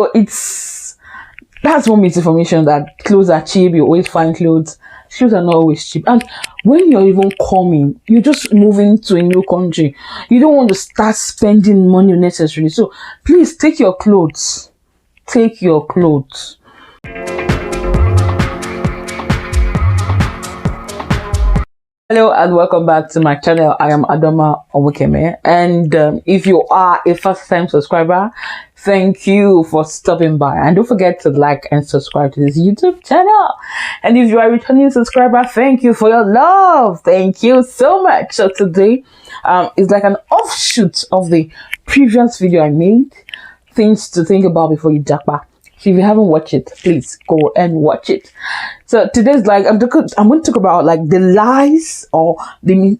But that's one misinformation, that clothes are cheap. You always find clothes. Clothes are not always cheap. And when you're even coming, you're just moving to a new country. You don't want to start spending money unnecessarily. So please take your clothes. Take your clothes. Hello and welcome back to my channel. I am Adaoma Onwukaeme, and if you are a first-time subscriber, thank you for stopping by, and don't forget to like and subscribe to this YouTube channel. And if you are a returning subscriber, thank you for your love. Thank you so much. So today is like an offshoot of the previous video I made, things to think about before you jackpot. So if you haven't watched it, please go and watch it. So today's like I'm going to talk about like the lies or the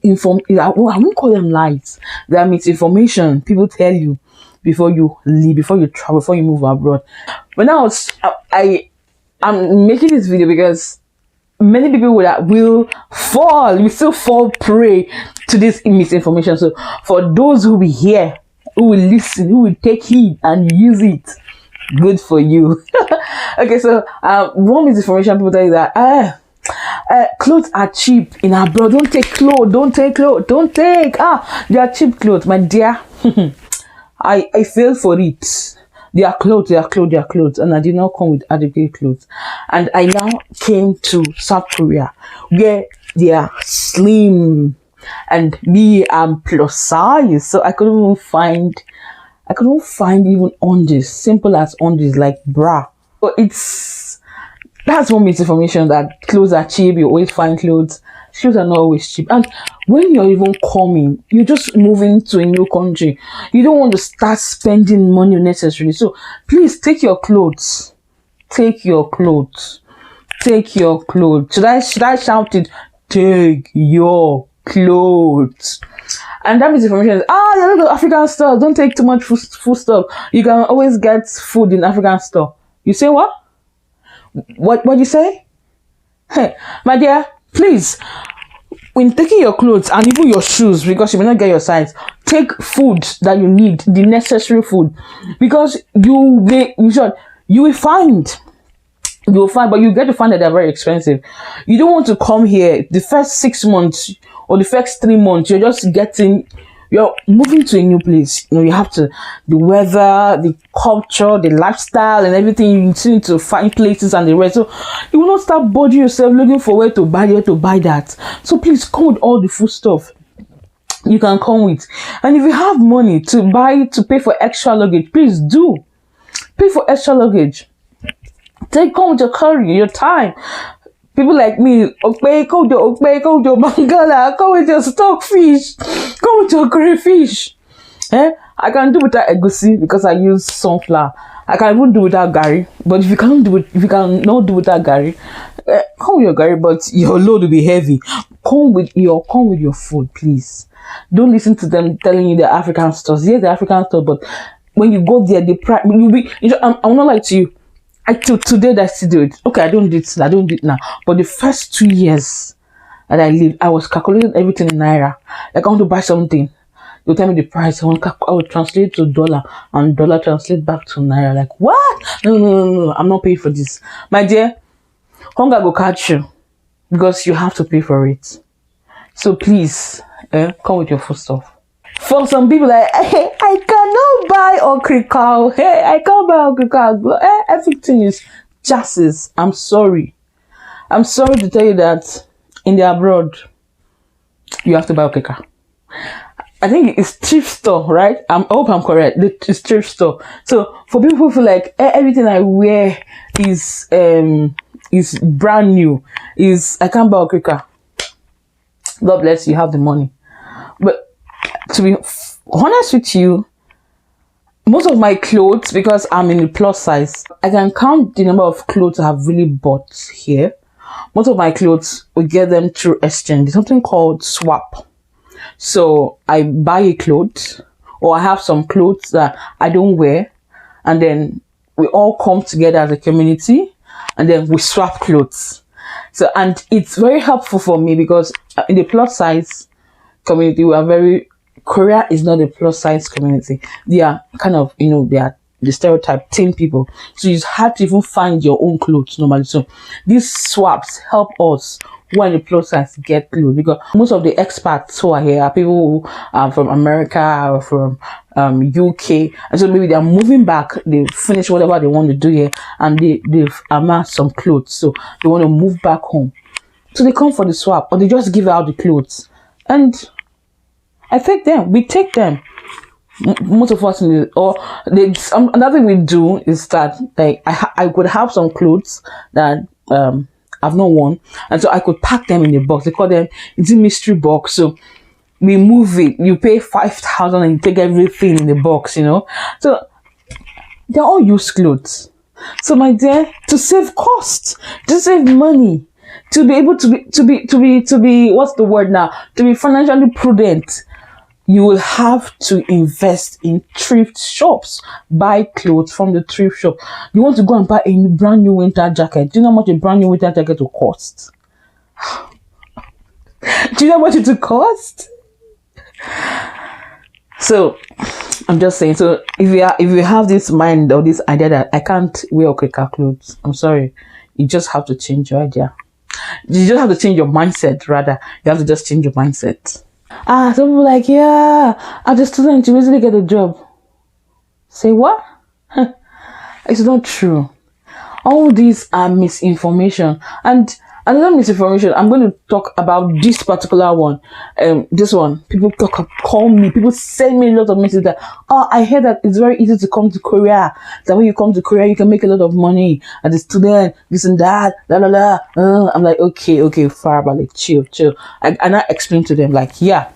I won't call them lies. That means information people tell you before you leave, before you travel, before you move abroad. But now I'm making this video because many people will still fall prey to this misinformation. So for those who will hear, who will listen, who will take heed and use it, good for you. Okay, so one misinformation people tell you that clothes are cheap in abroad. Don't take clothes. They are cheap clothes, my dear. I fell for it. They are clothes, and I did not come with adequate clothes. And I now came to South Korea, where they are slim, and me, I'm plus size, so I couldn't find even undies, simple as undies, like bra. But that's one misinformation, that clothes are cheap. You always find clothes. Clothes are not always cheap. And when you're even coming, you're just moving to a new country. You don't want to start spending money unnecessarily. So please take your clothes. Take your clothes. Take your clothes. Should I shout it? Take your clothes. And that misinformation is, there are no African stores. Don't take too much food stuff. You can always get food in African store. You say what? What you say? Hey, my dear, please, when taking your clothes and even your shoes, because you may not get your size, take food that you need, the necessary food, because you will find, but you get to find that they're very expensive. You don't want to come here the first 6 months or the first 3 months. You're moving to a new place. You have to, the weather, the culture, the lifestyle, and everything. You need to find places and the rest. So you will not start bothering yourself looking for where to buy that. So please come with all the food stuff you can come with. And if you have money to pay for extra luggage, please do pay for extra luggage. Come with your curry, your time. People like me, come with your mangala, come with your stockfish, come with your crayfish. I can do without egusi because I use sunflower. I can even do without gari. But if you cannot do without gari, come with your gari, but your load will be heavy. Come with your food, please. Don't listen to them telling you the African stores. Yes, the African store, but when you go there, the price you'll be. I'm not like to you. Till today that I still do it. Okay, I don't do it now. But the first 2 years that I lived, I was calculating everything in naira. Like I want to buy something, they'll tell me the price. I will translate to dollar, and dollar translate back to naira. Like what? No. I'm not paying for this, my dear. Hunger go catch you because you have to pay for it. So please, come with your food stuff. For some people, like, hey, I cannot buy okrika. Hey, I can't buy okrika. Everything is chassis. I'm sorry to tell you that in the abroad, you have to buy okrika. I think it's thrift store, right? I hope I'm correct. It's thrift store. So for people who feel like everything I wear is brand new, I can't buy okrika. God bless you, have the money. But to be honest with you, most of my clothes, because I'm in the plus size, I can count the number of clothes I have really bought here. Most of my clothes, we get them through exchange. There's something called swap. So I buy a clothes, or I have some clothes that I don't wear, and then we all come together as a community, and then we swap clothes. So, and it's very helpful for me because in the plus size community, we are very Korea is not a plus size community. They are kind of, they are the stereotype thin people, so it's hard to even find your own clothes normally. So these swaps help us when the plus size get clothes, because most of the expats who are here are people who are from America or from UK, and so maybe they are moving back, they finish whatever they want to do here, and they've amassed some clothes, so they want to move back home, so they come for the swap, or they just give out the clothes, and I take them, we take them. Most of us or another thing we do is that, like, I could have some clothes that I've not worn, and so I could pack them in a box. They call them, it's a mystery box. So we move it, you pay 5,000 and you take everything in the box, you know. So they're all used clothes. So my dear, to save cost, to save money, to be able to be what's the word now, to be financially prudent, you will have to invest in thrift shops. Buy clothes from the thrift shop. You want to go and buy a brand new winter jacket. Do you know how much a brand new winter jacket will cost? Do you know how much it will cost? So I'm just saying, so if you have this mind or this idea that I can't wear Okeka clothes, I'm sorry, you just have to change your idea. You just have to change your mindset. Rather, you have to just change your mindset. Some people like, yeah, as a student you easily get a job. Say what? It's not true. All these are misinformation. And another misinformation, I'm going to talk about this particular one. This one, people call me, people send me a lot of messages that, oh, I hear that it's very easy to come to Korea, that when you come to Korea you can make a lot of money as a student, this and that, la la la. I'm like, okay, farabalẹ̀, chill. And I explain to them, like, yeah,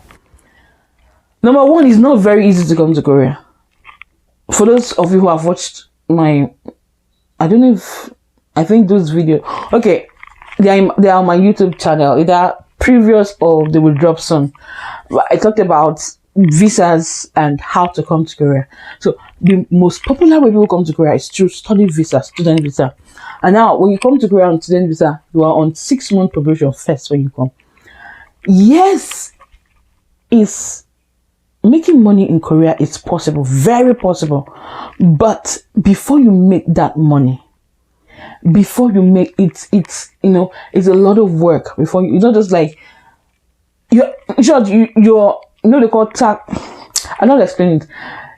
number one, it's not very easy to come to Korea. For those of you who have watched my, I don't know if, I think those videos, okay, they are on my YouTube channel, either previous or they will drop soon. I talked about visas and how to come to Korea. So the most popular way people come to Korea is through study visa, student visa. And now when you come to Korea on student visa, you are on 6-month probation first when you come. Yes, it's making money in Korea is possible, very possible. But before you make that money, before you make it, it's, you know, it's a lot of work. Before you, it's not just like you're you know, they call tax. I'm not explaining it.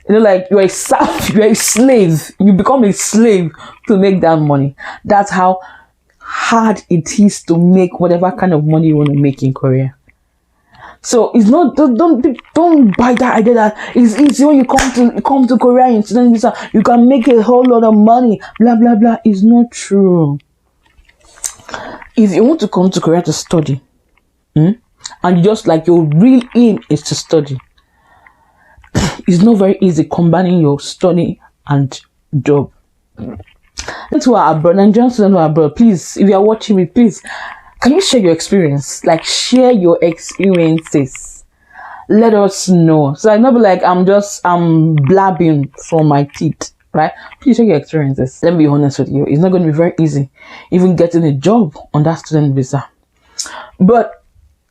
You know, like you're a slave. You become a slave to make that money. That's how hard it is to make whatever kind of money you want to make in Korea. So it's not, don't buy that idea that it's easy when you come to Korea in student visa, you can make a whole lot of money, blah blah blah. It's not true. If you want to come to Korea to study, and you just like your real aim is to study, it's not very easy combining your study and job. That's why abroad, Nigerian students who are abroad, please, if you are watching me, please, can you share your experience? Like, share your experiences. Let us know. So I not be like I'm blabbing from my teeth, right? Please share your experiences. Let me be honest with you. It's not going to be very easy, even getting a job on that student visa. But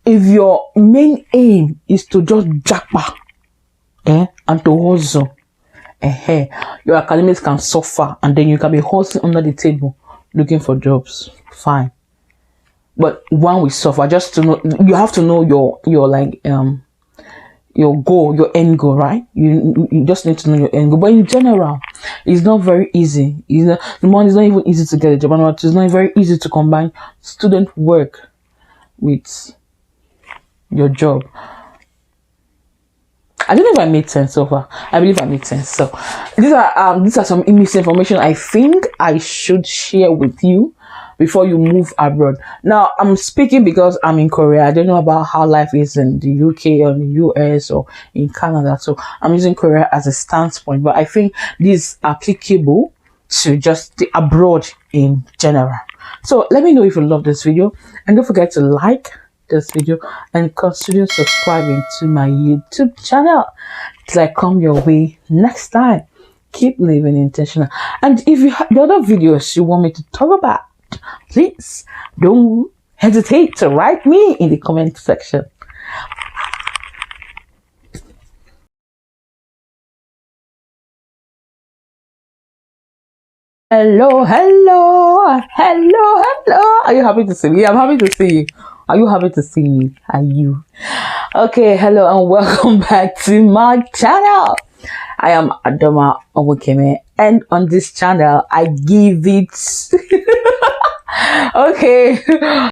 if your main aim is to just jackpot, and to hustle, your academics can suffer, and then you can be hustling under the table looking for jobs. Fine. But one will suffer. Just to know, you have to know your like your goal, your end goal, right? You just need to know your end goal. But in general, it's not very easy. The money is not even easy to get a job, and it's not very easy to combine student work with your job. I don't know if I made sense so far. I believe I made sense. So these are some misinformation I think I should share with you before you move abroad. Now, I'm speaking because I'm in Korea. I don't know about how life is in the UK or the US or in Canada. So I'm using Korea as a standpoint. But I think this is applicable to just the abroad in general. So let me know if you love this video. And don't forget to like this video and consider subscribing to my YouTube channel till I come your way next time. Keep living intentional. And if you have the other videos you want me to talk about, please don't hesitate to write me in the comment section. Hello, hello, hello, hello. Are you happy to see me? Yeah, I'm happy to see you. Are you happy to see me? Are you? Okay, hello and welcome back to my channel. I am Adaoma Onwukaeme, and on this channel I give it okay.